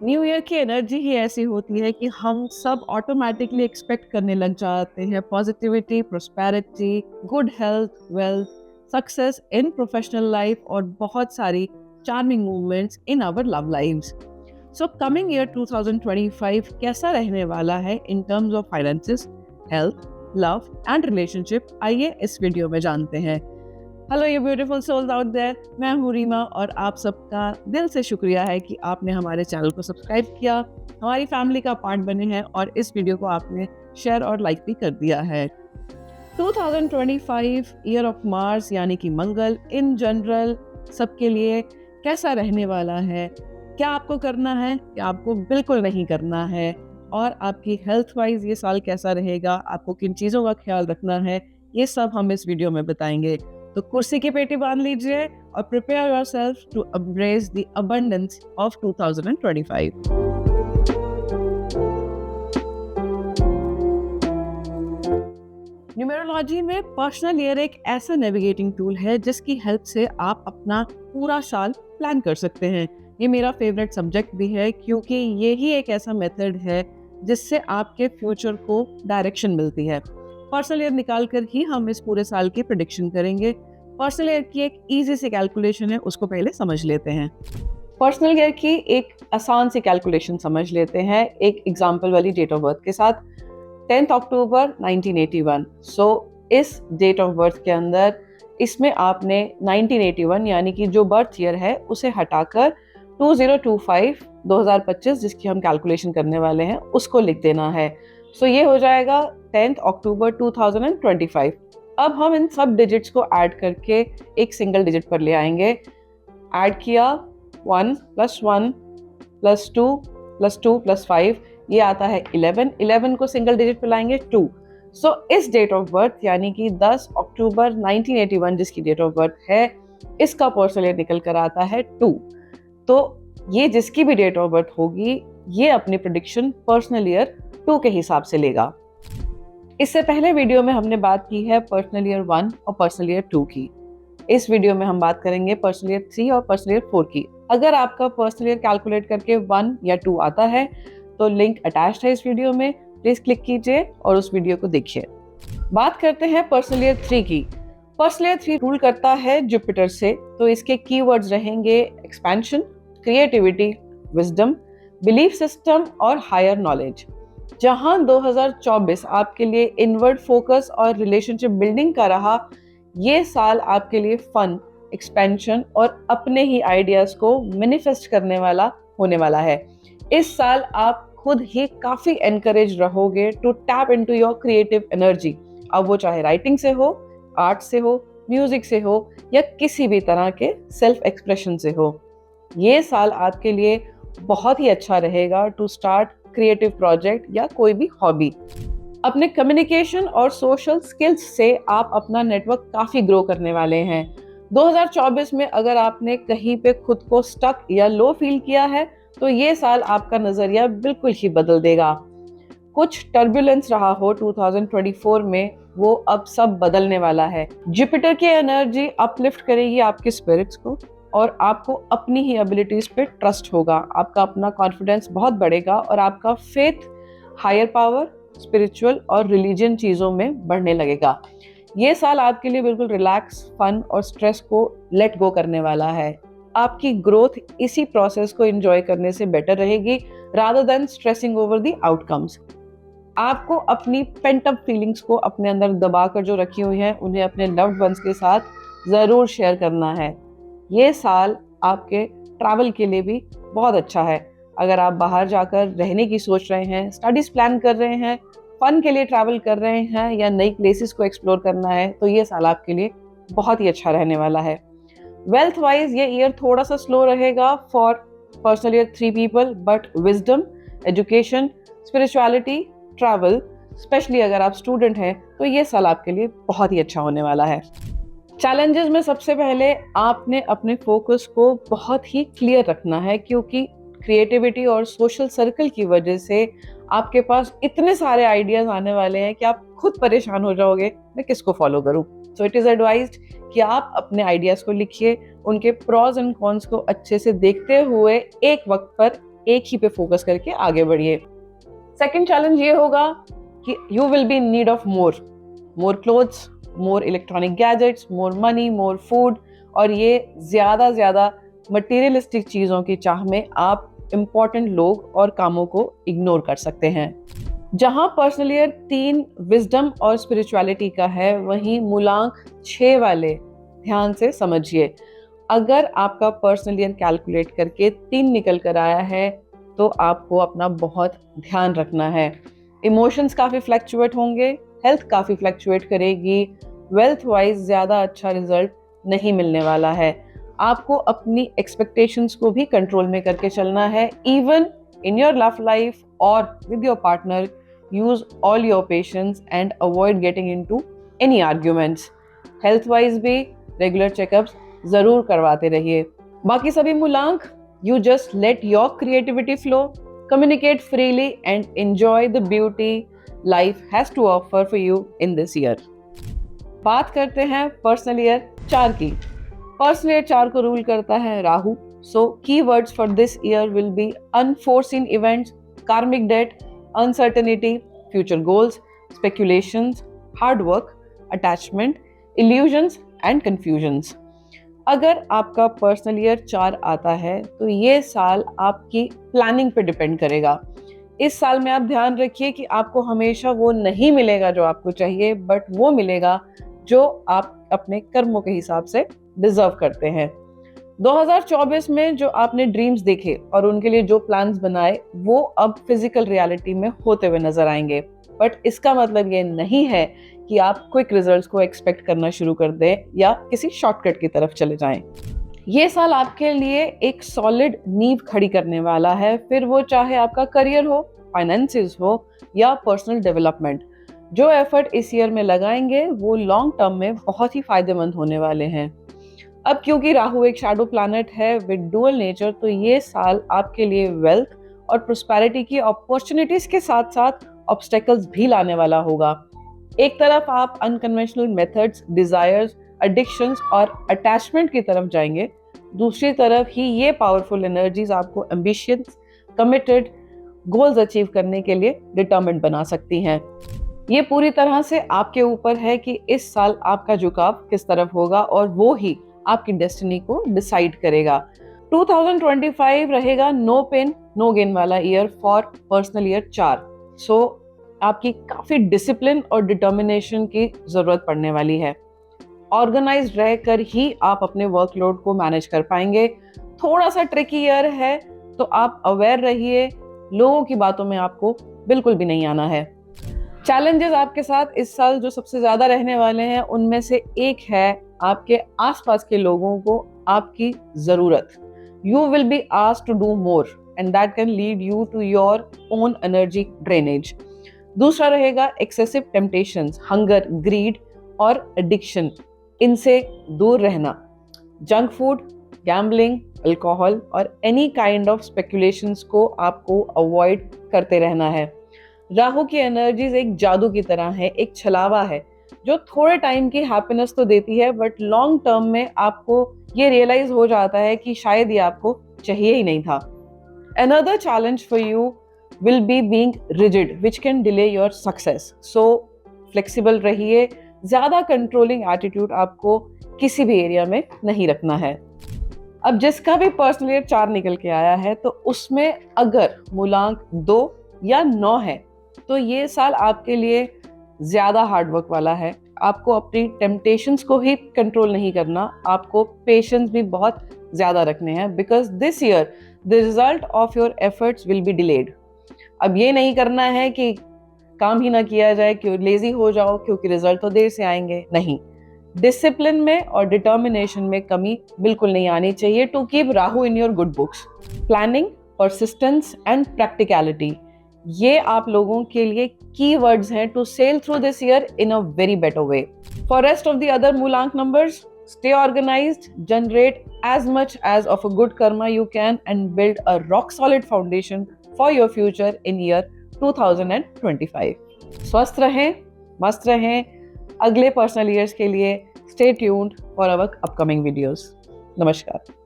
New year की energy ही ऐसी होती है कि हम सब ऑटोमेटिकली एक्सपेक्ट करने लग जाते हैं positivity, prosperity, good health, wealth, success in professional life और बहुत सारी charming movements in our love lives. So coming year 2025 कैसा रहने वाला है in terms of finances, health, love and relationship, आइए इस वीडियो में जानते हैं। Hello you beautiful souls out there, मैं हूँ रीमा और आप सबका दिल से शुक्रिया है कि आपने हमारे चैनल को सब्सक्राइब किया, हमारी फैमिली का पार्ट बने हैं और इस वीडियो को आपने शेयर और लाइक भी कर दिया है। 2025 ईयर ऑफ मार्स यानी कि मंगल इन जनरल सबके लिए कैसा रहने वाला है, क्या आपको करना है, क्या आपको बिल्कुल नहीं करना है, और आपकी हेल्थ वाइज ये साल कैसा रहेगा, आपको किन चीज़ों का ख्याल रखना है, ये सब हम इस वीडियो में बताएंगे। तो कुर्सी की पेटी बांध लीजिए और prepare yourself to embrace the abundance of 2025। Numerology में पर्सनल ईयर एक ऐसा नेविगेटिंग टूल है जिसकी हेल्प से आप अपना पूरा साल प्लान कर सकते हैं। ये मेरा फेवरेट सब्जेक्ट भी है क्योंकि ये ही एक ऐसा मेथड है जिससे आपके फ्यूचर को डायरेक्शन मिलती है। पर्सनल ईयर निकाल कर ही हम इस पूरे साल की प्रेडिक्शन करेंगे। पर्सनल ईयर की एक इजी सी कैलकुलेशन है, उसको पहले समझ लेते हैं। पर्सनल ईयर की एक आसान सी कैलकुलेशन समझ लेते हैं एक एग्जांपल वाली डेट ऑफ बर्थ के साथ। 10 अक्टूबर 1981। सो इस डेट ऑफ बर्थ के अंदर इसमें आपने 1981 यानी कि जो बर्थ ईयर है उसे हटाकर 2025 जिसकी हम कैलकुलेशन करने वाले हैं उसको लिख देना है। सो ये हो जाएगा 10 अक्टूबर 2025। अब हम इन सब डिजिट्स को ऐड करके एक सिंगल डिजिट पर ले आएंगे। ऐड किया 1 + 1 + 2 + 2 + 5, ये आता है 11। 11 को सिंगल डिजिट पे लाएंगे 2। सो इस डेट ऑफ बर्थ यानी कि 10 अक्टूबर 1981 जिसकी डेट ऑफ बर्थ है, इसका पर्सनल ईयर निकल कर आता है 2। तो ये जिसकी भी डेट ऑफ बर्थ होगी ये अपनी प्रेडिक्शन पर्सनल ईयर 2 के हिसाब से लेगा। इससे पहले वीडियो में हमने बात की है पर्सनल ईयर 1 और पर्सनल ईयर 2 की। इस वीडियो में हम बात करेंगे पर्सनल ईयर 3 और पर्सनल ईयर 4 की। अगर आपका पर्सनल ईयर कैलकुलेट करके 1 या 2 आता है तो लिंक अटैच्ड है इस वीडियो में, प्लीज क्लिक कीजिए और उस वीडियो को देखिए। बात करते हैं पर्सनल ईयर 3 की। पर्सनल ईयर 3 रूल करता है जुपिटर से, तो इसके कीवर्ड्स रहेंगे expansion, creativity, wisdom, belief system और हायर नॉलेज। जहां 2024 आपके लिए इनवर्ड फोकस और रिलेशनशिप बिल्डिंग का रहा, ये साल आपके लिए फन, एक्सपेंशन और अपने ही आइडियाज को मैनिफेस्ट करने वाला होने वाला है। इस साल आप खुद ही काफी एनकरेज रहोगे to tap into your creative energy. अब वो चाहे राइटिंग से हो, आर्ट से हो, म्यूजिक से हो या किसी भी तरह के सेल्फ एक्सप्रेशन से हो। ये साल आपके लिए बहुत ही अच्छा रहेगा टू स्टार्ट क्रिएटिव प्रोजेक्ट या कोई भी हॉबी। अपने कम्युनिकेशन और सोशल स्किल्स से आप अपना नेटवर्क काफी ग्रो करने वाले हैं। 2024 में अगर आपने कहीं पे खुद को स्टक या लो फील किया है तो ये साल आपका नजरिया बिल्कुल ही बदल देगा। कुछ टर्बुलेंस रहा हो 2024 में, वो अब सब बदलने वाला है। जुपिटर की एनर्जी अपलिफ्ट करेगी आपके स्पिरिट्स को और आपको अपनी ही एबिलिटीज पे ट्रस्ट होगा। आपका अपना कॉन्फिडेंस बहुत बढ़ेगा और आपका फेथ हायर पावर, स्पिरिचुअल और रिलीजियन चीज़ों में बढ़ने लगेगा। ये साल आपके लिए बिल्कुल रिलैक्स, फन और स्ट्रेस को लेट गो करने वाला है। आपकी ग्रोथ इसी प्रोसेस को एंजॉय करने से बेटर रहेगी rather than stressing over the outcomes. आपको अपनी पेंट अप फीलिंग्स को अपने अंदर दबा कर जो रखी हुई हैं उन्हें अपने लव्ड वंस के साथ ज़रूर शेयर करना है। ये साल आपके ट्रैवल के लिए भी बहुत अच्छा है। अगर आप बाहर जाकर रहने की सोच रहे हैं, स्टडीज प्लान कर रहे हैं, फन के लिए ट्रैवल कर रहे हैं या नई प्लेसेस को एक्सप्लोर करना है तो ये साल आपके लिए बहुत ही अच्छा रहने वाला है। वेल्थ वाइज ये ईयर थोड़ा सा स्लो रहेगा for personal year 3 people, but wisdom, education, spirituality, travel, specially अगर आप स्टूडेंट हैं तो ये साल आपके लिए बहुत ही अच्छा होने वाला है। चैलेंजेस में सबसे पहले आपने अपने फोकस को बहुत ही क्लियर रखना है क्योंकि क्रिएटिविटी और सोशल सर्कल की वजह से आपके पास इतने सारे आइडियाज आने वाले हैं कि आप खुद परेशान हो जाओगे मैं किसको फॉलो करूं। सो इट इज़ एडवाइज्ड कि आप अपने आइडियाज को लिखिए, उनके प्रॉज एंड कॉन्स को अच्छे से देखते हुए एक वक्त पर एक ही पे फोकस करके आगे बढ़िए। सेकंड चैलेंज ये होगा कि you will be in need of more clothes, more electronic gadgets, more money, more food, और ये ज्यादा मटेरियलिस्टिक चीजों की चाह में आप इम्पोर्टेंट लोग और कामों को इग्नोर कर सकते हैं। जहां पर्सनल ईयर 3 विजडम और स्पिरिचुअलिटी का है, वहीं मूलांक 6 वाले ध्यान से समझिए। अगर आपका पर्सनल ईयर कैलकुलेट करके 3 निकल कर आया है तो आपको अपना बहुत ध्यान रखना है। इमोशंस काफ़ी फ्लैक्चुएट होंगे, हेल्थ काफ़ी फ्लैक्चुएट करेगी, वेल्थ वाइज ज़्यादा अच्छा रिजल्ट नहीं मिलने वाला है। आपको अपनी एक्सपेक्टेशंस को भी कंट्रोल में करके चलना है। Even in your love life और with your partner, use all your patience and avoid getting into any arguments. Health wise भी रेगुलर चेकअप्स जरूर करवाते रहिए। बाकी सभी मूलांक, you just let your creativity flow, communicate freely and enjoy the beauty life has to offer for you in this year। बात करते हैं पर्सनल ईयर 4 की। पर्सनल ईयर 4 को रूल करता है Rahu. So keywords for this year will be unforeseen events, karmic debt, uncertainty, future goals, speculations, hard work, attachment, illusions and confusions. अगर आपका personal year 4 आता है तो ये साल आपकी प्लानिंग पे डिपेंड करेगा। इस साल में आप ध्यान रखिए कि आपको हमेशा वो नहीं मिलेगा जो आपको चाहिए, बट वो मिलेगा जो आप अपने कर्मों के हिसाब से डिजर्व करते हैं। 2024 में जो आपने ड्रीम्स देखे और उनके लिए जो प्लान्स बनाए, वो अब फिजिकल रियलिटी में होते हुए नजर आएंगे। बट इसका मतलब ये नहीं है कि आप क्विक रिजल्ट्स को एक्सपेक्ट करना शुरू कर दें या किसी शॉर्टकट की तरफ चले जाएं। ये साल आपके लिए एक सॉलिड नींव खड़ी करने वाला है, फिर वो चाहे आपका करियर हो, फाइनेंसेस हो या पर्सनल डेवलपमेंट। जो एफर्ट इस ईयर में लगाएंगे वो लॉन्ग टर्म में बहुत ही फायदेमंद होने वाले हैं। अब क्योंकि राहु एक शैडो प्लैनेट है विद डुअल नेचर, तो ये साल आपके लिए वेल्थ और प्रोस्पेरिटी की अपॉर्चुनिटीज के साथ साथ ऑब्स्टेकल्स भी लाने वाला होगा। एक तरफ आप अनकन्वेंशनल मेथड्स, डिजायर्स, एडिक्शंस और अटैचमेंट की तरफ जाएंगे, दूसरी तरफ ही ये पावरफुल एनर्जीज आपको एम्बिशियस, कमिटेड, गोल्स अचीव करने के लिए डिटर्मिन्ड बना सकती हैं। ये पूरी तरह से आपके ऊपर है कि इस साल आपका झुकाव किस तरफ होगा और वो ही आपकी डेस्टिनी को डिसाइड करेगा। 2025 रहेगा नो पेन नो गेन वाला ईयर फॉर पर्सनल ईयर 4। सो आपकी काफी डिसिप्लिन और डिटर्मिनेशन की जरूरत पड़ने वाली है। ऑर्गेनाइज्ड रहकर ही आप अपने वर्कलोड को मैनेज कर पाएंगे। थोड़ा सा ट्रिकी ईयर है तो आप अवेयर रहिए, लोगों की बातों में आपको बिल्कुल भी नहीं आना है। चैलेंजेस आपके साथ इस साल जो सबसे ज्यादा रहने वाले हैं, उनमें से एक है आपके आसपास के लोगों को आपकी जरूरत। You will be asked to do more and that can lead you to your own energy drainage. दूसरा रहेगा एक्सेसिव टेम्पटेशंस, हंगर, ग्रीड और एडिक्शन, इनसे दूर रहना। जंक फूड, गैम्बलिंग, अल्कोहल और एनी काइंड ऑफ स्पेकुलेशंस को आपको अवॉइड करते रहना है। राहु की एनर्जीज एक जादू की तरह है, एक छलावा है जो थोड़े टाइम की हैप्पीनेस तो देती है, बट लॉन्ग टर्म में आपको ये रियलाइज हो जाता है कि शायद ये आपको चाहिए ही नहीं था। Another challenge for you will be being rigid, which can delay your success. So flexible रहिए, ज्यादा कंट्रोलिंग एटीट्यूड आपको किसी भी एरिया में नहीं रखना है। अब जिसका भी पर्सनल ईयर 4 निकल के आया है, तो उसमें अगर मूलांक 2 या 9 है तो ये साल आपके लिए ज्यादा हार्डवर्क वाला है। आपको अपनी टेम्पटेशंस को ही कंट्रोल नहीं करना, आपको पेशेंस भी बहुत ज्यादा रखने हैं, because this year the result of your efforts will be delayed. अब ये नहीं करना है कि काम ही ना किया जाए, क्यों लेजी हो जाओ क्योंकि रिजल्ट तो देर से आएंगे, नहीं। डिसिप्लिन में और डिटर्मिनेशन में कमी बिल्कुल नहीं आनी चाहिए to keep Rahu in your good books. Planning, persistence and practicality, ये आप लोगों के लिए की वर्ड्स हैं to sail through this year in a very better way. For rest of the other मूलांक numbers, stay organized, generate as much as of a good karma you can and build a rock solid foundation for your future in year 2025. स्वस्थ रहें, मस्त रहें। अगले personal years के लिए stay tuned for our upcoming videos. नमस्कार।